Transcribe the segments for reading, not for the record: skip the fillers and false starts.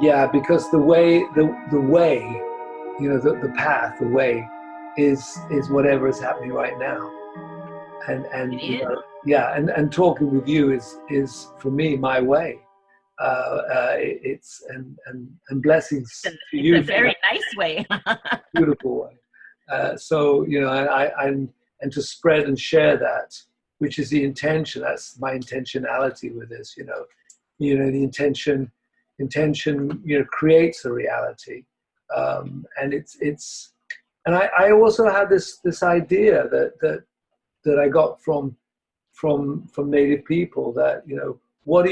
Yeah, because the way, the path, the way is whatever is happening right now. And It is. yeah, and talking with you is for me my way. It's and blessings to It's a you for very that nice way. beautiful way. So and to spread and share that, which is the intention. That's my intentionality with this. The intention creates a reality, and it's. And I also have this idea that I got from Native people that what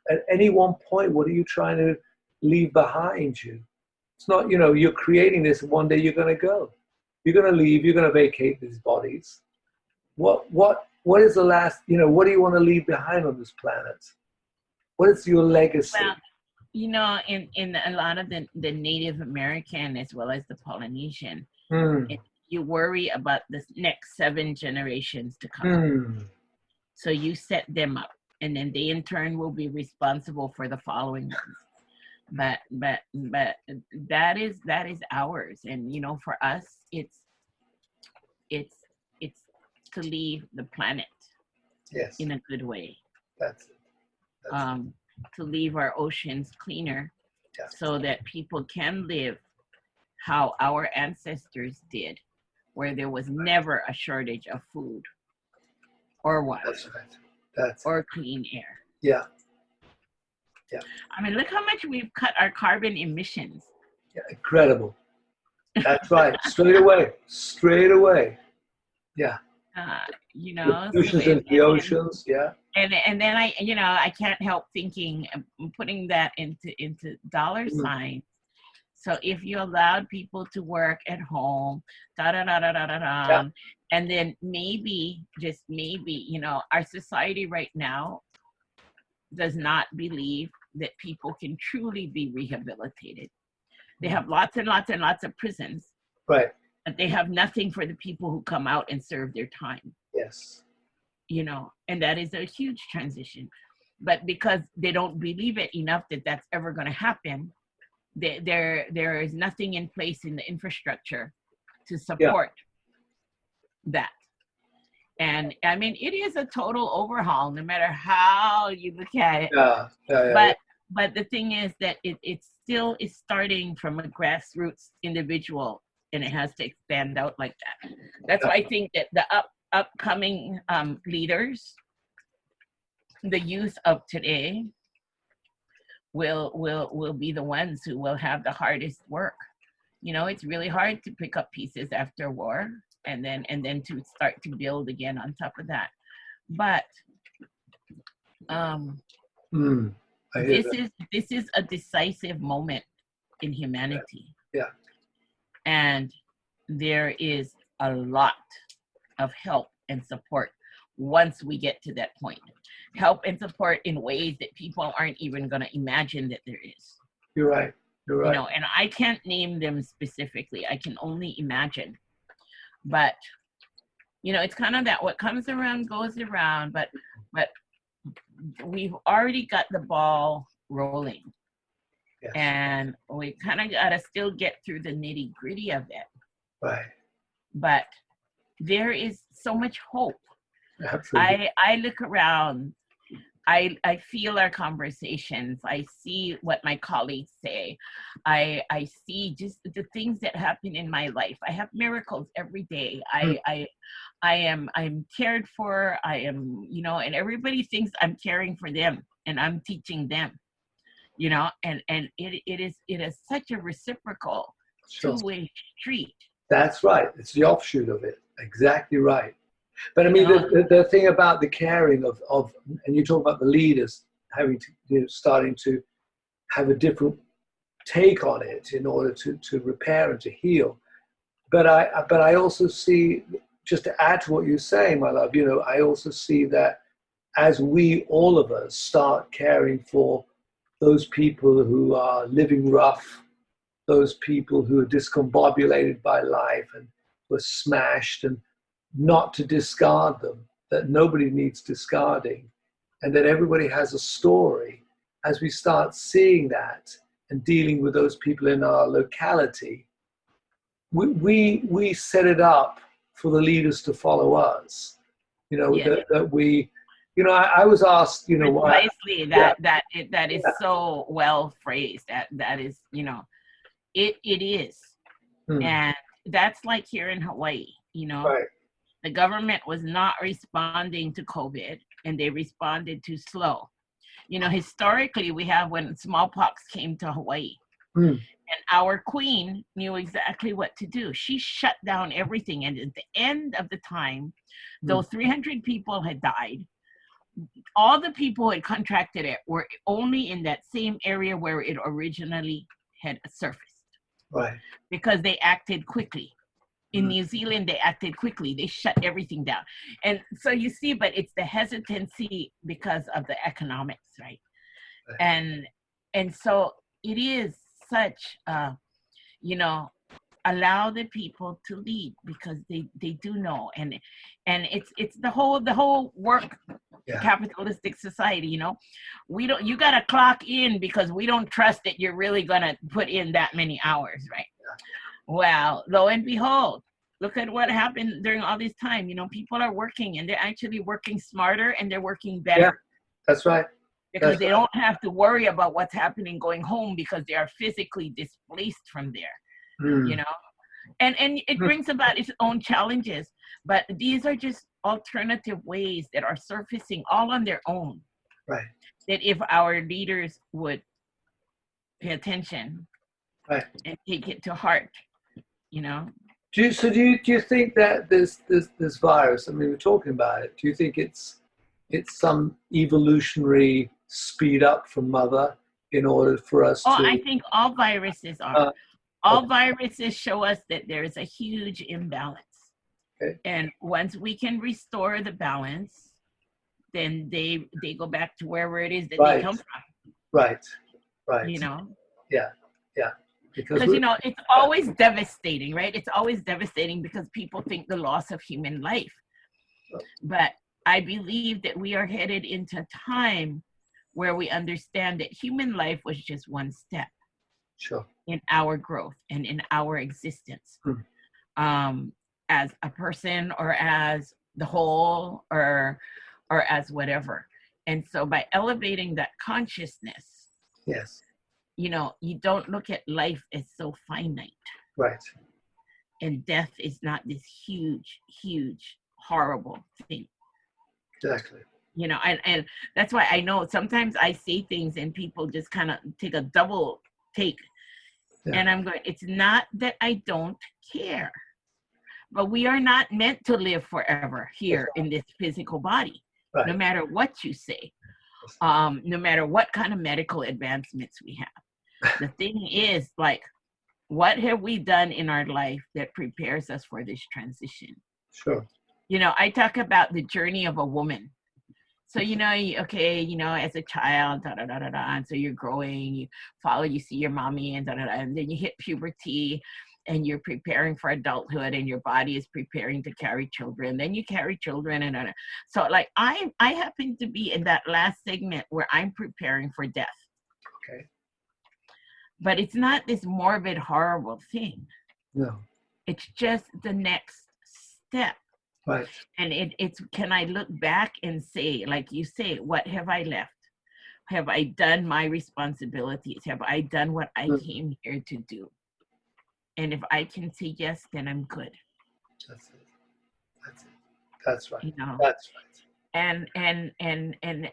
at any one point what are you trying to leave behind you? It's not you're creating this, and one day you're going to go, you're going to leave, you're going to vacate these bodies. What is the last? What do you want to leave behind on this planet? What is your legacy? Well, in a lot of the Native American as well as the Polynesian, Mm, you worry about the next 7 generations to come. mm, So you set them up, and then they in turn will be responsible for the following ones. But that is ours, and for us, it's it's to leave the planet yes, in a good way. that's it. That's it. Um, to leave our oceans cleaner, Yeah, so that people can live how our ancestors did, where there was never a shortage of food or water that's right. That's or clean air. yeah, yeah, I mean, look how much we've cut our carbon emissions. yeah. Incredible. That's right. Straight away. Yeah. Uh, The so pollution's into the oceans. Yeah. and then I can't help thinking, putting that into dollar Mm, signs. So if you allowed people to work at home, da da da da da da yeah. da, and then maybe, just maybe, our society right now does not believe that people can truly be rehabilitated. They have lots and lots and lots of prisons, Right. but they have nothing for the people who come out and serve their time, Yes. and that is a huge transition. But because they don't believe it enough that that's ever going to happen, there is nothing in place in the infrastructure to Yeah. support that. And I mean, it is a total overhaul, no matter how you look at it. Yeah. Yeah. Yeah. Yeah. But the thing is that it still is starting from a grassroots individual, and it has to expand out like that. That's why I think that the upcoming leaders, the youth of today, will be the ones who will have the hardest work. It's really hard to pick up pieces after war, and then to start to build again on top of that. But um, Mm, I hear this that. is a decisive moment in humanity, Yeah. and there is a lot of help and support once we get to that point. Help and support in ways that people aren't even going to imagine that there is. You're right. You're right. And I can't name them specifically. I can only imagine. But it's kind of that what comes around goes around. But we've already got the ball rolling, Yes. and we kind of got to still get through the nitty gritty of it. Right. But there is so much hope. Absolutely. I look around. I feel our conversations. I see what my colleagues say. I see just the things that happen in my life. I have miracles every day. Mm, I'm cared for. I am, and everybody thinks I'm caring for them and I'm teaching them, and it is such a reciprocal sure. two-way street. That's right. It's the offshoot of it. Exactly right. But I You mean, know, the thing about the caring of, and you talk about the leaders having to, starting to have a different take on it in order to repair and to heal. But I also see, just to add to what you're saying, my love, I also see that as we, all of us, start caring for those people who are living rough, those people who are discombobulated by life and were smashed, and not to discard them, that nobody needs discarding, and that everybody has a story. as we start seeing that and dealing with those people in our locality, we set it up for the leaders to follow us. You know, Yes. that we, you know, I was asked, you know, why. Precisely. Yeah, That is yeah. so well phrased. That is, you know, it is. Hmm. And that's like here in Hawaii, you know, Right. the government was not responding to COVID, and they responded too slow. You know, historically, we have when smallpox came to Hawaii, Hmm. and our queen knew exactly what to do. She shut down everything. And at the end of the time, though 300 people had died, all the people who had contracted it were only in that same area where it originally had surfaced, Right. because they acted quickly. In Hmm. New Zealand, they acted quickly. They shut everything down. And so you see, but it's the hesitancy because of the economics, right? Right. And so it is such, you know, allow the people to lead, because they do know. And it's the whole work Yeah. capitalistic society, you know. We don't, you got to clock in because we don't trust that you're really going to put in that many hours, right? Well, lo and behold, look at what happened during all this time. You know, people are working, and they're actually working smarter, and they're working better. Yeah. That's right. Because That's they right. don't have to worry about what's happening going home, because they are physically displaced from there, you Hmm. know. And it brings about its own challenges, but these are just alternative ways that are surfacing all on their own, Right. that if our leaders would pay attention Right. and take it to heart, you know. Do you think that this virus? I mean, we're talking about it. Do you think it's some evolutionary speed up from mother in order for us Oh, I to? think all viruses are. Uh, All okay. viruses show us that there is a huge imbalance. Okay. And once we can restore the balance, then they go back to wherever it is that they Right. come from, Right. Right. you know. Yeah. Yeah. Because Because, you know, it's always devastating, right? It's always devastating because people think the loss of human life. But I believe that we are headed into time where we understand that human life was just one step sure. in our growth and in our existence, Hmm. um, as a person, or as the whole, or as whatever. And so by elevating that consciousness, Yes. you know, you don't look at life as so finite, Right. and death is not this huge horrible thing, Exactly. you know. And that's why I know sometimes I say things and people just kind of take a double take. Yeah. And I'm going, it's not that I don't care, but we are not meant to live forever here in this physical body, Right. no matter what you say, no matter what kind of medical advancements we have. The thing is, like, what have we done in our life that prepares us for this transition? Sure. You know, I talk about the journey of a woman. So, you know, okay, you know, as a child, da da da da da, and so you're growing, you follow, you see your mommy, and da da da, and then you hit puberty, and you're preparing for adulthood, and your body is preparing to carry children. Then you carry children, and da, da. So, like, I happen to be in that last segment where I'm preparing for death. Okay. But it's not this morbid, horrible thing. No. It's just the next step. Right. And it's, can I look back and say, like you say, what have I left? Have I done my responsibilities? Have I done what I came here to do? And if I can say yes, then I'm good. That's it. That's it. That's right. You know. That's right. And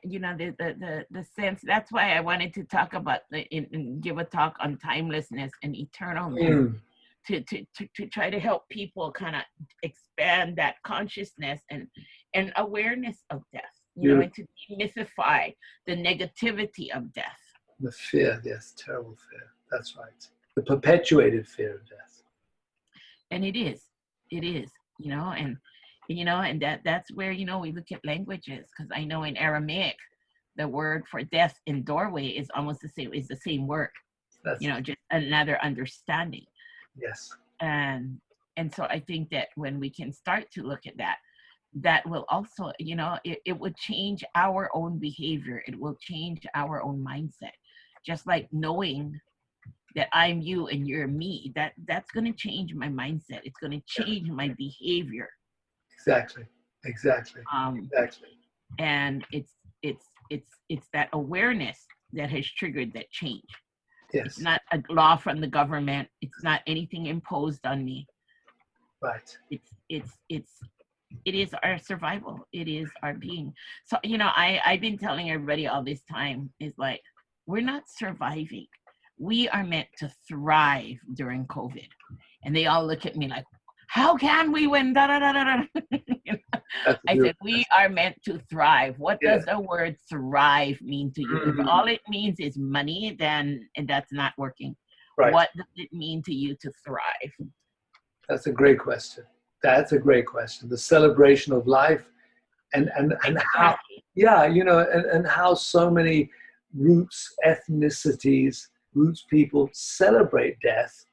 you know, the sense, that's why I wanted to talk about and give a talk on timelessness and eternalness. To try to help people kind of expand that consciousness and awareness of death, you know, and to demystify the negativity of death. The fear, yes, terrible fear. That's right. The perpetuated fear of death. And it is, you know, and you know, and that's where, you know, we look at languages, because I know in Aramaic, the word for death in doorway is almost the same, is the same word. That's you know, just another understanding. Yes. And so I think that when we can start to look at that, that will also, it would change our own behavior. It will change our own mindset. Just like knowing that I'm you and you're me, that's going to change my mindset. It's going to change my behavior. Exactly. Exactly. Um, Exactly. and it's that awareness that has triggered that change. It's Yes. not a law from the government. It's not anything imposed on me. Right. It is our survival. It is our being. So, I've been telling everybody all this time is like, we're not surviving. We are meant to thrive during COVID. And they all look at me like, how can we win? Da, da, da, da, da. I said, we are meant to thrive. What does the word thrive mean to you? If all it means is money, then that's not working. Right. What does it mean to you to thrive? That's a great question. That's a great question. The celebration of life and how, and how so many roots, ethnicities, roots people celebrate death.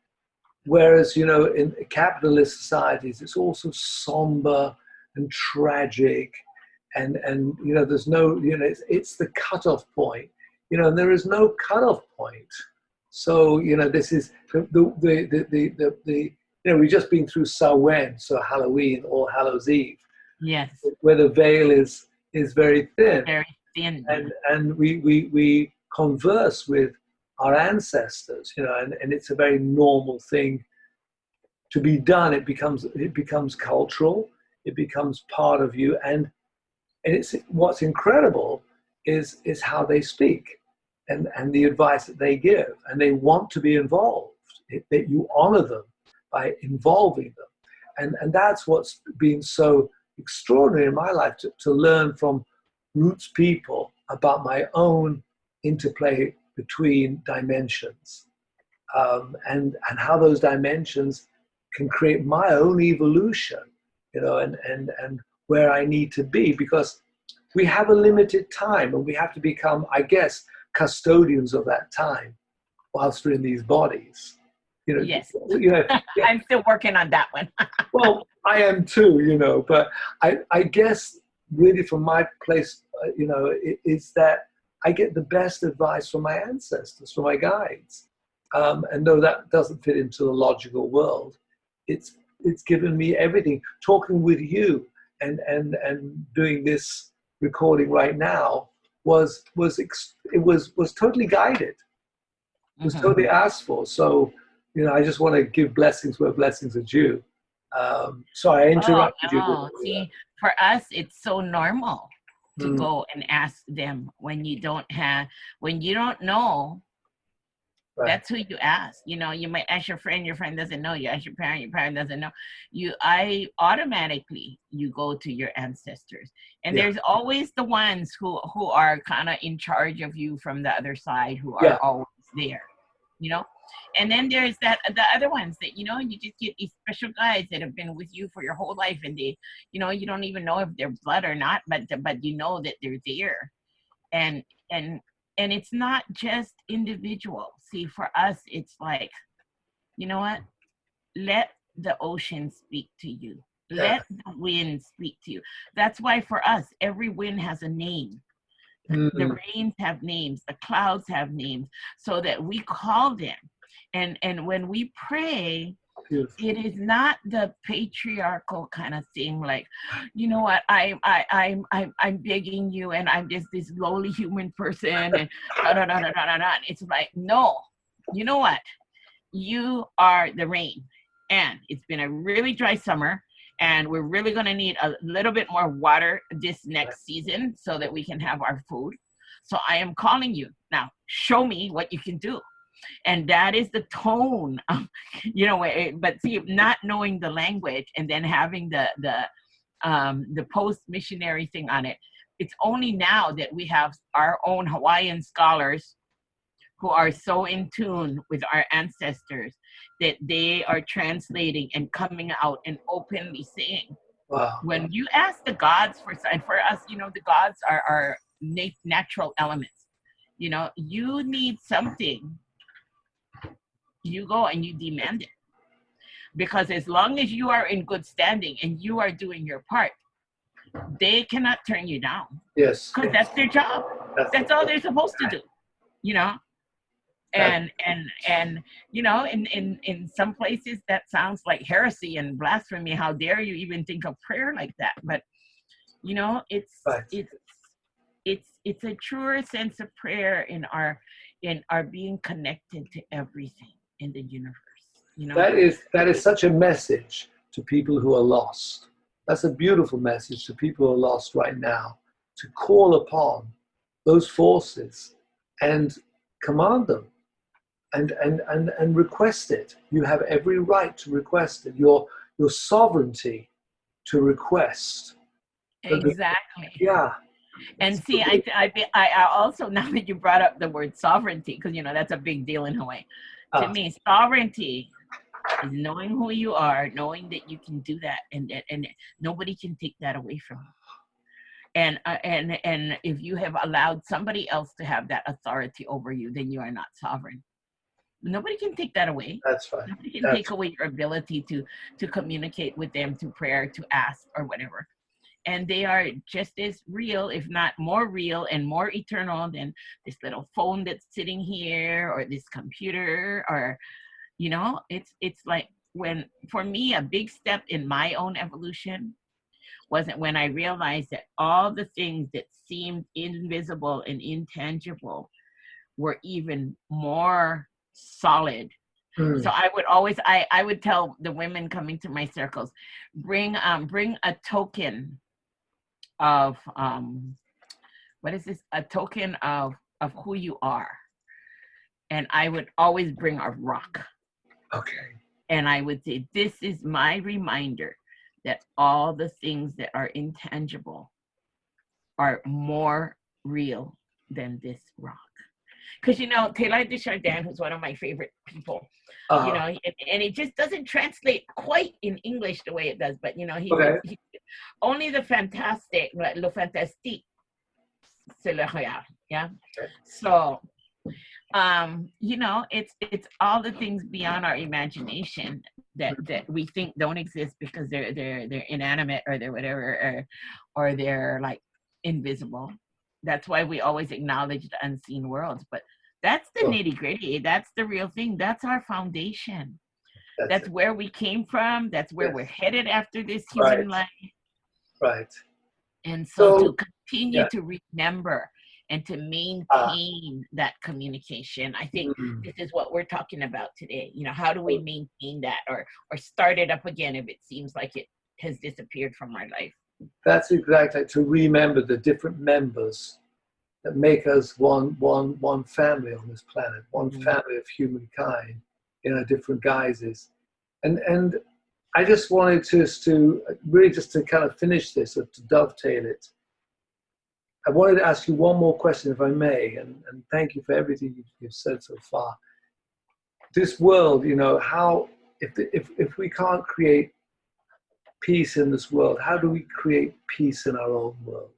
Whereas, in capitalist societies, it's also somber and tragic. And there's no, it's the cutoff point, and there is no cutoff point. So, this is we've just been through Samhain, so Halloween or Hallows Eve. Yes. Where the veil is very thin. Very thin. And we converse with our ancestors, and it's a very normal thing to be done. It becomes cultural. It becomes part of you, and it's what's incredible is how they speak, and the advice that they give, and they want to be involved. That you honor them by involving them, and that's what's been so extraordinary in my life to learn from roots people about my own interplay between dimensions, and how those dimensions can create my own evolution, and where I need to be, because we have a limited time, and we have to become, I guess, custodians of that time whilst we're in these bodies. Yes. I'm still working on that one. Well, I am too, but I guess really from my place, is that I get the best advice from my ancestors, from my guides. And though that doesn't fit into the logical world, it's given me everything. Talking with you and doing this recording right now was totally guided. It was totally asked for. So, I just want to give blessings where blessings are due. Sorry, I interrupted you. See, for us, it's so normal to go and ask them when you don't know. Right. That's who you ask. You might ask your friend doesn't know. You ask your parent doesn't know. I automatically, you go to your ancestors. And there's always the ones who are kind of in charge of you from the other side, who are always there, And then there's the other ones that, you just get these special guides that have been with you for your whole life, and they, you don't even know if they're blood or not, but you know that they're there. And it's not just individual. See, for us, it's like, you know what? Let the ocean speak to you. Let the wind speak to you. That's why for us, every wind has a name. The rains have names. The clouds have names, so that we call them. And when we pray, it is not the patriarchal kind of thing, like, you know what, I'm begging you, and I'm just this lowly human person, and it's like, no, you know what, you are the rain, and it's been a really dry summer, and we're really going to need a little bit more water this next season so that we can have our food. So I am calling you now. Show me what you can do. And that is the tone, but see, not knowing the language and then having the post-missionary thing on it. It's only now that we have our own Hawaiian scholars who are so in tune with our ancestors that they are translating and coming out and openly saying, wow. When you ask the gods for us, the gods are natural elements. You need something, you go and you demand it. Because as long as you are in good standing and you are doing your part, they cannot turn you down Yes. because that's their job. That's all they're supposed to do, you know. And you know, in some places that sounds like heresy and blasphemy. How dare you even think of prayer like that? But you know, Right. it's a truer sense of prayer in our being connected to everything in the universe. You know, That is such a message to people who are lost. That's a beautiful message to people who are lost right now, to call upon those forces and command them and request it. You have every right to request it. Your sovereignty to request. exactly. Yeah. And see, I also, now that you brought up the word sovereignty, because you know that's a big deal in Hawaii. To me, sovereignty is knowing who you are, knowing that you can do that, and nobody can take that away from you. And if you have allowed somebody else to have that authority over you, then you are not sovereign. Nobody can take that away. That's right. Nobody can take away your ability to communicate with them, to prayer, to ask, or whatever. And they are just as real, if not more real and more eternal than this little phone that's sitting here or this computer, or you know, it's like, when, for me, a big step in my own evolution wasn't when I realized that all the things that seemed invisible and intangible were even more solid. So I would always, I would tell the women coming to my circles, bring a token of what is this, a token of who you are. And I would always bring a rock. Okay. And I would say, this is my reminder that all the things that are intangible are more real than this rock. Because, you know, Taylor Desjardins, who's one of my favorite people, you know, and it just doesn't translate quite in English the way it does. But, you know, he only the fantastic, le fantastique, c'est le réel. Yeah. So, you know, it's all the things beyond our imagination that we think don't exist because they're inanimate, or they're whatever, or they're like invisible. That's why we always acknowledge the unseen worlds. But that's the nitty gritty. That's the real thing. That's our foundation. That's where we came from. That's where we're headed after this human life. Right. And so to continue to remember and to maintain that communication, I think this is what we're talking about today. You know, how do we maintain that, or start it up again if it seems like it has disappeared from our life? That's exactly, to remember the different members that make us one family on this planet, one family of humankind in our different guises. And I just wanted to really just to kind of finish this, or to dovetail it. I wanted to ask you one more question, if I may, and thank you for everything you've said so far. This world, you know, how, if we can't create peace in this world, how do we create peace in our own world?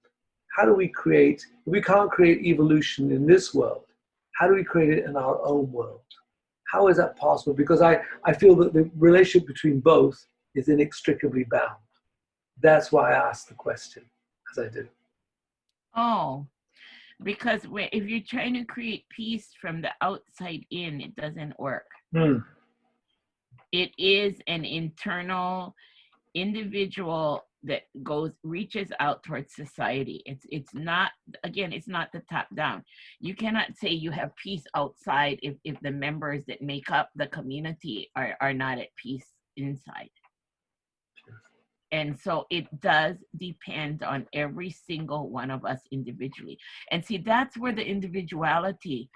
How do we create, if we can't create evolution in this world, how do we create it in our own world? How is that possible? Because I feel that the relationship between both is inextricably bound. That's why I asked the question as I do. Oh, because if you're trying to create peace from the outside in, it doesn't work. It is an internal, individual that reaches out towards society. It's not, again, it's not the top down. You cannot say you have peace outside if the members that make up the community are not at peace inside. And so it does depend on every single one of us individually. And see, that's where the individuality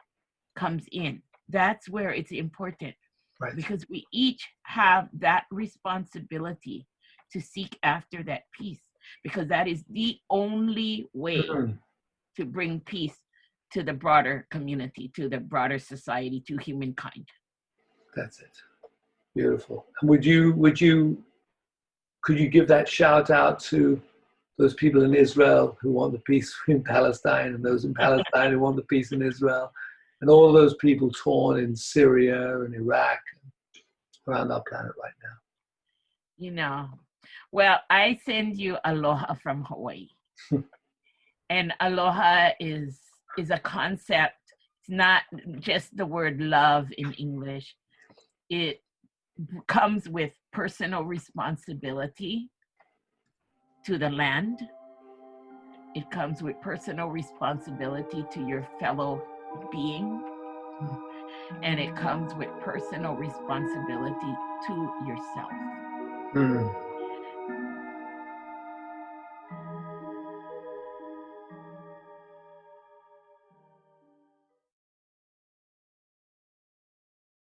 comes in. That's where it's important. Right. Because we each have that responsibility to seek after that peace, because that is the only way to bring peace to the broader community, to the broader society, to humankind. That's it. Beautiful. And could you give that shout out to those people in Israel who want the peace in Palestine, and those in Palestine who want the peace in Israel, and all those people torn in Syria and Iraq and around our planet right now? You know, Well, I send you aloha from Hawaii. And aloha is a concept. It's not just the word love in English. It comes with personal responsibility to the land. It comes with personal responsibility to your fellow being. And it comes with personal responsibility to yourself.